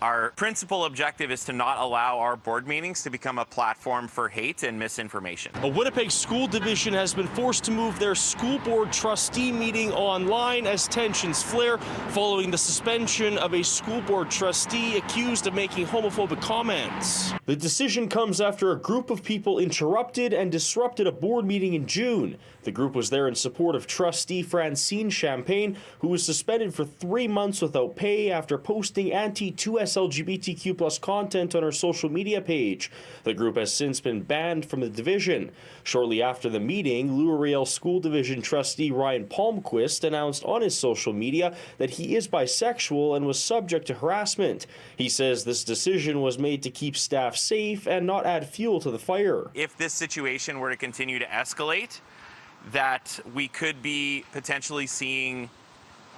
Our principal objective is to not allow our board meetings to become a platform for hate and misinformation. A Winnipeg school division has been forced to move their school board trustee meeting online as tensions flare following the suspension of a school board trustee accused of making homophobic comments. The decision comes after a group of people interrupted and disrupted a board meeting in June. The group was there in support of trustee Francine Champagne, who was suspended for 3 months without pay after posting anti-2S LGBTQ+ content on her social media page. The group has since been banned from the division. Shortly after the meeting, L'Oreal School Division trustee Ryan Palmquist announced on his social media that he is bisexual and was subject to harassment. He says this decision was made to keep staff safe and not add fuel to the fire. If this situation were to continue to escalate, that we could be potentially seeing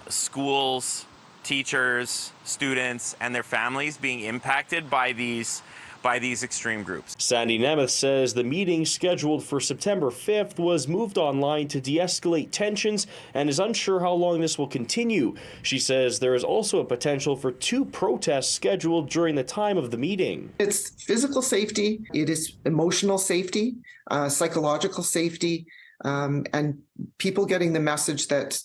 schools, teachers, students, and their families being impacted by these extreme groups. Sandy Nemeth says the meeting scheduled for September 5th was moved online to de-escalate tensions and is unsure how long this will continue. She says there is also a potential for 2 protests scheduled during the time of the meeting. It's physical safety, it is emotional safety, psychological safety, and people getting the message that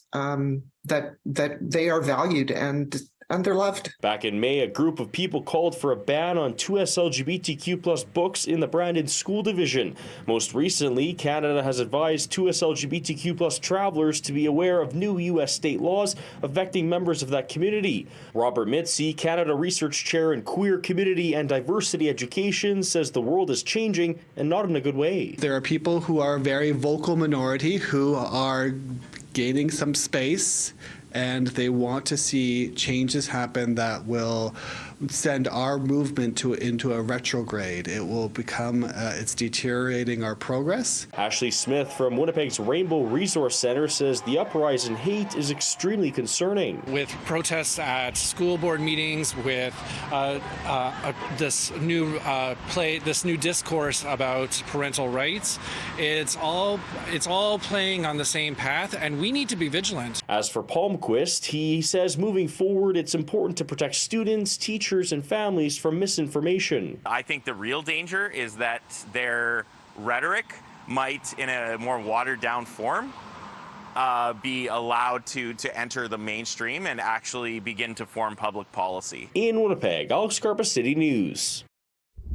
that they are valued and they're loved. Back in May, a group of people called for a ban on 2S LGBTQ+ books in the Brandon School Division. Most recently, Canada has advised 2S LGBTQ+ travelers to be aware of new U.S. state laws affecting members of that community. Robert Mitzi, Canada Research Chair in Queer Community and Diversity Education, says the world is changing and not in a good way. There are people who are a very vocal minority who are gaining some space, and they want to see changes happen that will send our movement into a retrograde. It will become, it's deteriorating our progress. Ashley Smith from Winnipeg's Rainbow Resource Centre says the uprise in hate is extremely concerning. With protests at school board meetings, with this new discourse about parental rights, it's all playing on the same path, and we need to be vigilant. As for Palmquist, he says moving forward, it's important to protect students, teachers, and families from misinformation. I think the real danger is that their rhetoric might, in a more watered down form, be allowed to enter the mainstream and actually begin to form public policy. In Winnipeg, Karpa City News.